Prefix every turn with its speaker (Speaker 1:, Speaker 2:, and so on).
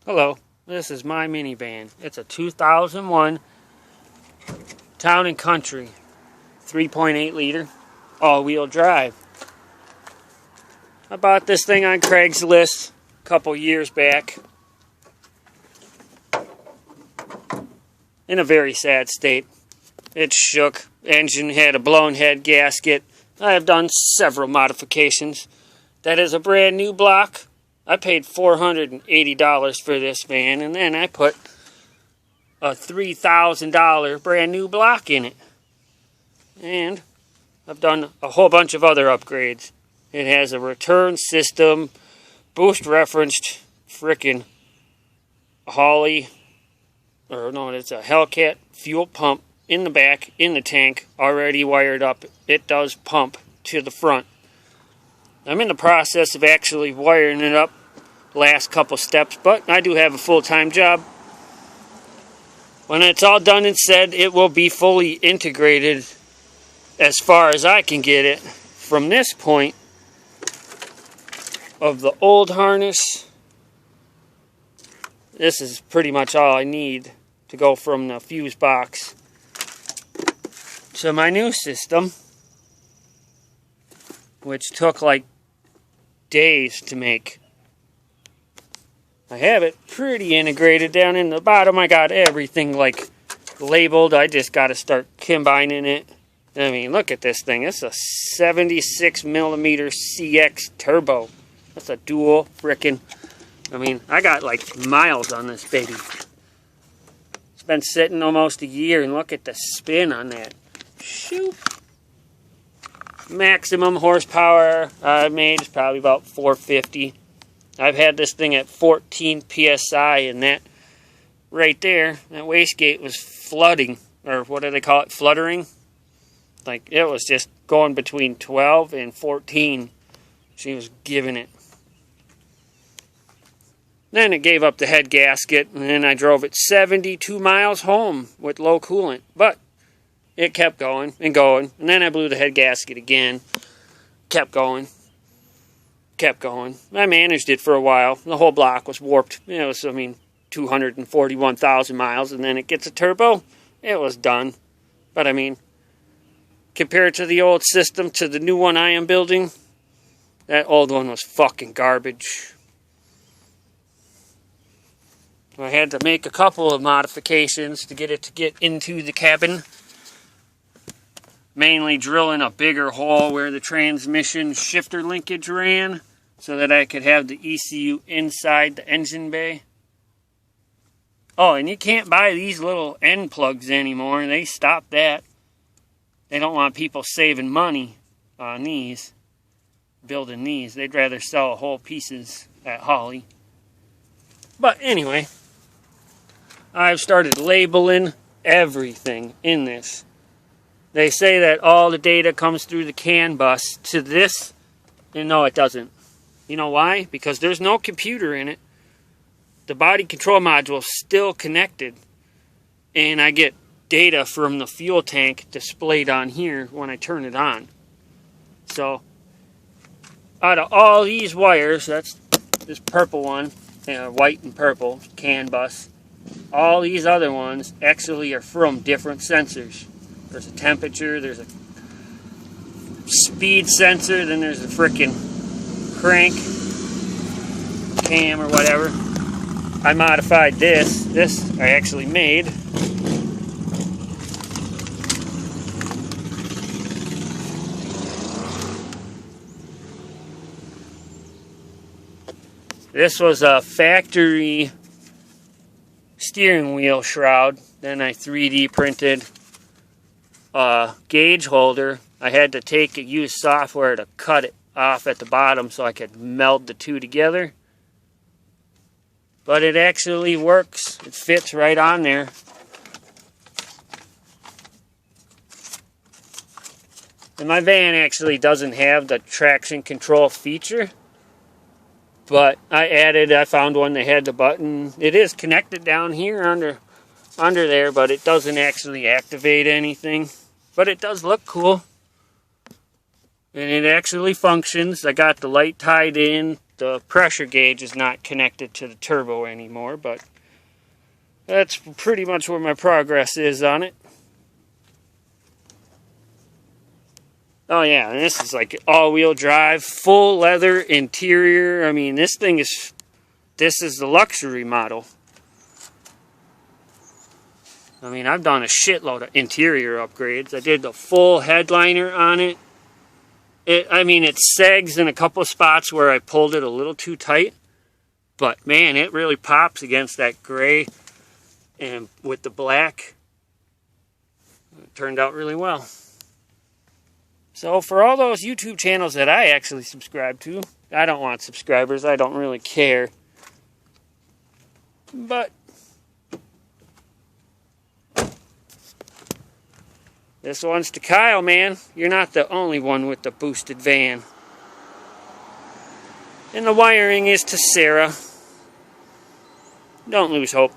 Speaker 1: Hello, this is my minivan. It's a 2001 Town & Country 3.8 liter all-wheel drive. I bought this thing on Craigslist a couple years back in a very sad state. It shook. Engine had a blown head gasket. I have done several modifications. That is a brand new block. I paid $480 for this van, and then I put a $3,000 brand new block in it. And I've done a whole bunch of other upgrades. It has a return system, boost referenced frickin' Holley, or no, it's a Hellcat fuel pump in the back, in the tank, already wired up. It does pump to the front. I'm in the process of actually wiring it up last couple steps, but I do have a full-time job. When it's all done and said, it will be fully integrated as far as I can get it from this point of the old harness. This is pretty much all I need to go from the fuse box to my new system, which took like days to make. I have it pretty integrated down in the bottom. I got everything like labeled. I just got to start combining it. I mean, look at this thing. It's a 76 millimeter CX turbo. That's a dual frickin'. I mean, I got like miles on this baby. It's been sitting almost a year, and look at the spin on that. Shoot. Maximum horsepower I made is probably about 450. I've had this thing at 14 psi, and that right there, that wastegate was flooding, or what do they call it, fluttering? Like, it was just going between 12 and 14. She was giving it. Then it gave up the head gasket, and then I drove it 72 miles home with low coolant. But it kept going and going, and then I blew the head gasket again. Kept going. I managed it for a while. The whole block was warped. It was, 241,000 miles, and then it gets a turbo. It was done. But I mean, compared to the old system to the new one I am building, that old one was fucking garbage. I had to make a couple of modifications to get it to get into the cabin. Mainly drilling a bigger hole where the transmission shifter linkage ran so that I could have the ECU inside the engine bay. Oh, and you can't buy these little end plugs anymore. They stopped that. They don't want people saving money on these, building these. They'd rather sell whole pieces at Holley. But anyway, I've started labeling everything in this. They say that all the data comes through the CAN bus to this, and no, it doesn't. You know why? Because there's no computer in it. The body control module is still connected, and I get data from the fuel tank displayed on here when I turn it on. So, out of all these wires, that's this purple one, white and purple, CAN bus, all these other ones actually are from different sensors. There's a temperature, there's a speed sensor, then there's a frickin' crank, cam or whatever. I modified this. This I actually made. This was a factory steering wheel shroud. Then I 3D printed gauge holder. I had to use software to cut it off at the bottom so I could meld the two together. But it actually works. It fits right on there. And my van actually doesn't have the traction control feature. But I found one that had the button. It is connected down here under there, but it doesn't actually activate anything. But it does look cool. And it actually functions. I got the light tied in. the pressure gauge is not connected to the turbo anymore, but that's pretty much where my progress is on it. Oh yeah, and this is like all-wheel drive, full leather interior. I mean, this is the luxury model. I mean, I've done a shitload of interior upgrades. I did the full headliner on it. It sags in a couple of spots where I pulled it a little too tight. But man, it really pops against that gray and with the black. It turned out really well. So for all those YouTube channels that I actually subscribe to, I don't want subscribers. I don't really care. But this one's to Kyle, man. You're not the only one with the boosted van. And the wiring is to Sarah. Don't lose hope.